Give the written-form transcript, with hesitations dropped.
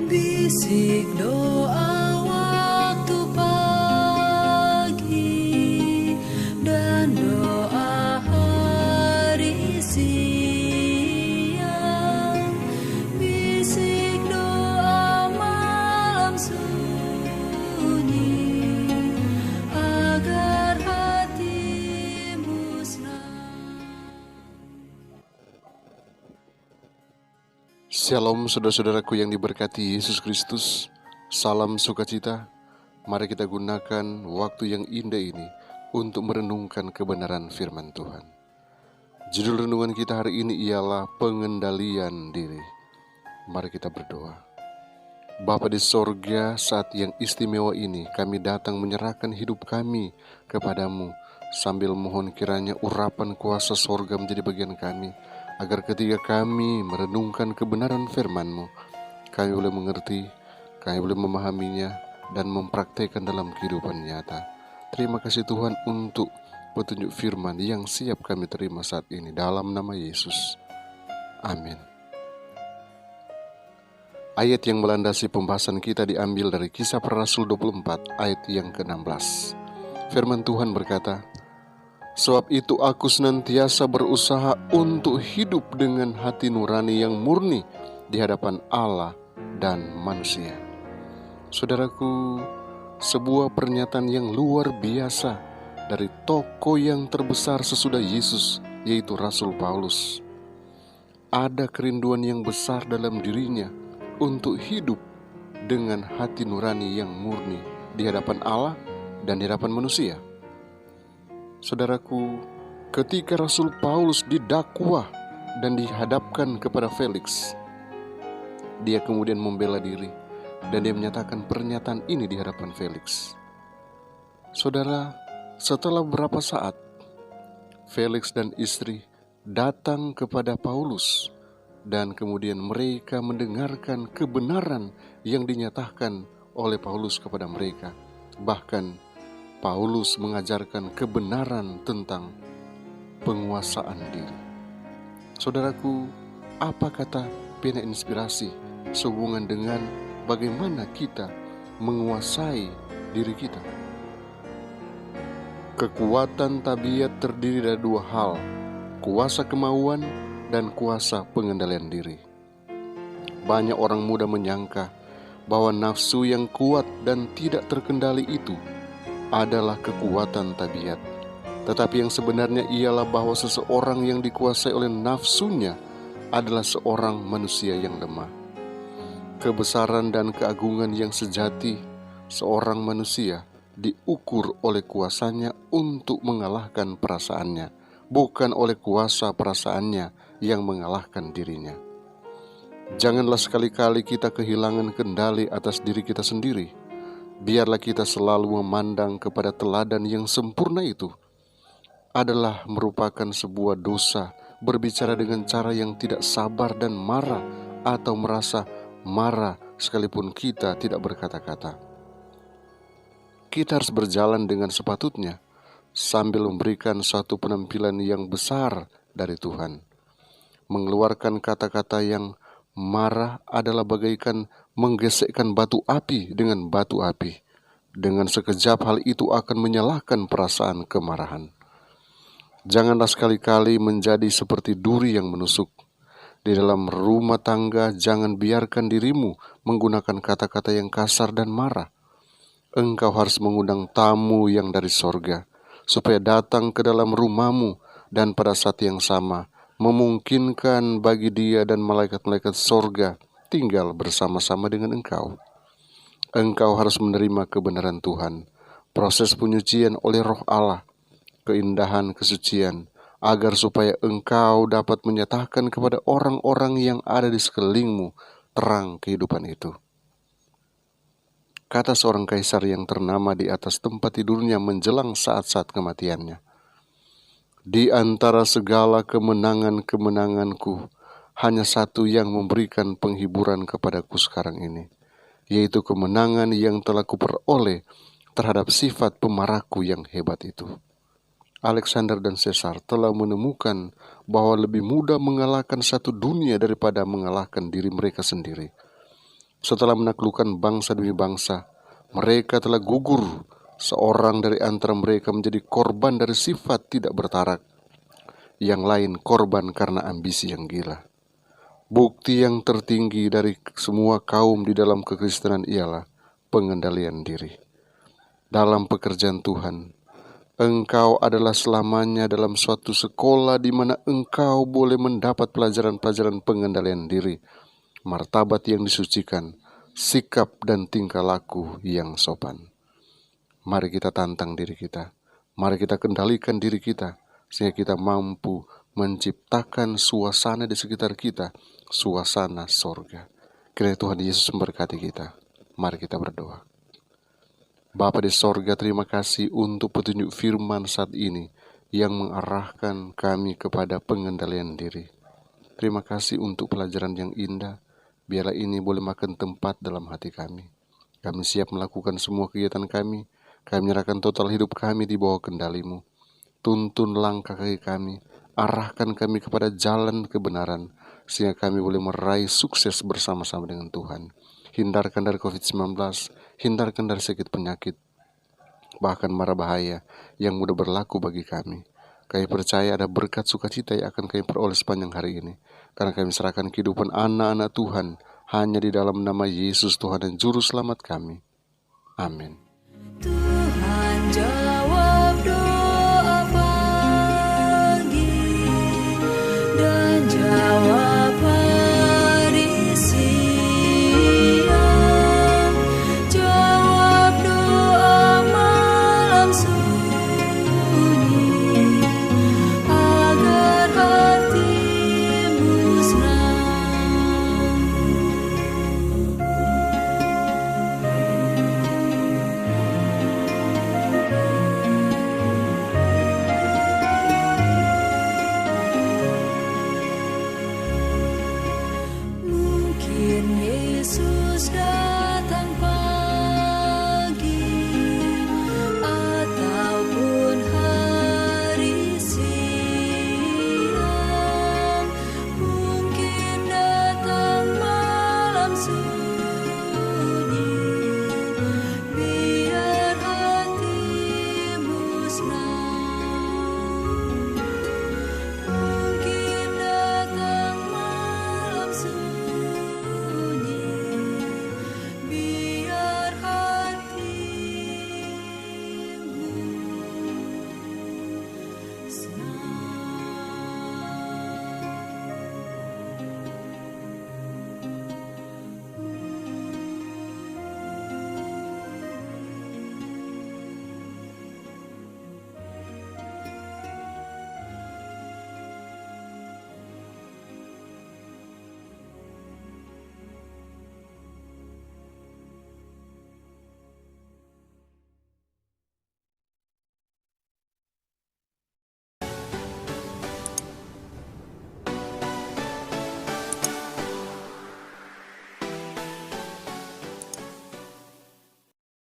Bisik doa waktu pagi dan doa hari siang, bisik doa malam sunyi agar hatimu senang. Shalom saudara-saudaraku yang diberkati Yesus Kristus. Salam sukacita. Mari kita gunakan waktu yang indah ini untuk merenungkan kebenaran firman Tuhan. Judul renungan kita hari ini ialah pengendalian diri. Mari kita berdoa. Bapa di sorga, saat yang istimewa ini kami datang menyerahkan hidup kami kepadamu, sambil mohon kiranya urapan kuasa sorga menjadi bagian kami, agar ketika kami merenungkan kebenaran firman-Mu, kami boleh mengerti, kami boleh memahaminya, dan mempraktekkan dalam kehidupan nyata. Terima kasih Tuhan untuk petunjuk firman yang siap kami terima saat ini, dalam nama Yesus. Amin. Ayat yang melandasi pembahasan kita diambil dari Kisah Para Rasul 24 ayat yang ke-16. Firman Tuhan berkata, "Sebab itu aku senantiasa berusaha untuk hidup dengan hati nurani yang murni di hadapan Allah dan manusia." Saudaraku, sebuah pernyataan yang luar biasa dari tokoh yang terbesar sesudah Yesus, yaitu Rasul Paulus. Ada kerinduan yang besar dalam dirinya untuk hidup dengan hati nurani yang murni di hadapan Allah dan di hadapan manusia. Saudaraku, ketika Rasul Paulus didakwa dan dihadapkan kepada Felix, dia kemudian membela diri dan dia menyatakan pernyataan ini di hadapan Felix. Saudara, setelah beberapa saat, Felix dan istri datang kepada Paulus dan kemudian mereka mendengarkan kebenaran yang dinyatakan oleh Paulus kepada mereka. Bahkan Paulus mengajarkan kebenaran tentang penguasaan diri. Saudaraku, apa kata pena inspirasi sehubungan dengan bagaimana kita menguasai diri kita? Kekuatan tabiat terdiri dari dua hal, kuasa kemauan dan kuasa pengendalian diri. Banyak orang muda menyangka bahwa nafsu yang kuat dan tidak terkendali itu adalah kekuatan tabiat. Tetapi yang sebenarnya ialah bahwa seseorang yang dikuasai oleh nafsunya adalah seorang manusia yang lemah. Kebesaran dan keagungan yang sejati seorang manusia diukur oleh kuasanya untuk mengalahkan perasaannya, bukan oleh kuasa perasaannya yang mengalahkan dirinya. Janganlah sekali-kali kita kehilangan kendali atas diri kita sendiri. Biarlah kita selalu memandang kepada teladan yang sempurna itu. Adalah merupakan sebuah dosa berbicara dengan cara yang tidak sabar dan marah, atau merasa marah sekalipun kita tidak berkata-kata. Kita harus berjalan dengan sepatutnya sambil memberikan suatu penampilan yang besar dari Tuhan. Mengeluarkan kata-kata yang marah adalah bagaikan menggesekkan batu api dengan batu api. Dengan sekejap hal itu akan menyalahkan perasaan kemarahan. Janganlah sekali-kali menjadi seperti duri yang menusuk. Di dalam rumah tangga jangan biarkan dirimu menggunakan kata-kata yang kasar dan marah. Engkau harus mengundang tamu yang dari sorga, supaya datang ke dalam rumahmu dan pada saat yang sama memungkinkan bagi dia dan malaikat-malaikat sorga tinggal bersama-sama dengan engkau. Engkau harus menerima kebenaran Tuhan, proses penyucian oleh Roh Allah, keindahan kesucian, agar supaya engkau dapat menyatakan kepada orang-orang yang ada di sekelilingmu terang kehidupan itu. Kata seorang kaisar yang ternama di atas tempat tidurnya menjelang saat-saat kematiannya, "Di antara segala kemenangan-kemenanganku, hanya satu yang memberikan penghiburan kepadaku sekarang ini, yaitu kemenangan yang telah kuperoleh terhadap sifat pemarahku yang hebat itu." Alexander dan Caesar telah menemukan bahwa lebih mudah mengalahkan satu dunia daripada mengalahkan diri mereka sendiri. Setelah menaklukkan bangsa demi bangsa, mereka telah gugur. Seorang dari antara mereka menjadi korban dari sifat tidak bertarak. Yang lain korban karena ambisi yang gila. Bukti yang tertinggi dari semua kaum di dalam kekristenan ialah pengendalian diri. Dalam pekerjaan Tuhan, engkau adalah selamanya dalam suatu sekolah di mana engkau boleh mendapat pelajaran-pelajaran pengendalian diri, martabat yang disucikan, sikap dan tingkah laku yang sopan. Mari kita tantang diri kita. Mari kita kendalikan diri kita sehingga kita mampu menciptakan suasana di sekitar kita, suasana sorga. Kiranya Tuhan Yesus memberkati kita. Mari kita berdoa. Bapa di sorga, terima kasih untuk petunjuk firman saat ini yang mengarahkan kami kepada pengendalian diri. Terima kasih untuk pelajaran yang indah. Biarlah ini boleh makan tempat dalam hati kami. Kami siap melakukan semua kegiatan kami. Kami menyerahkan total hidup kami di bawah kendali-Mu. Tuntun langkah kaki kami. Arahkan kami kepada jalan kebenaran, sehingga kami boleh meraih sukses bersama-sama dengan Tuhan. Hindarkan dari COVID-19, hindarkan dari sakit penyakit, bahkan mara bahaya yang mudah berlaku bagi kami. Kami percaya ada berkat sukacita yang akan kami peroleh sepanjang hari ini, karena kami serahkan kehidupan anak-anak Tuhan hanya di dalam nama Yesus Tuhan dan Juru Selamat kami. Amin. Tuhan jawab doa pagi dan jawab hari siang, jawab doa malam sunyi agar hatimu senang. Mungkin Yesus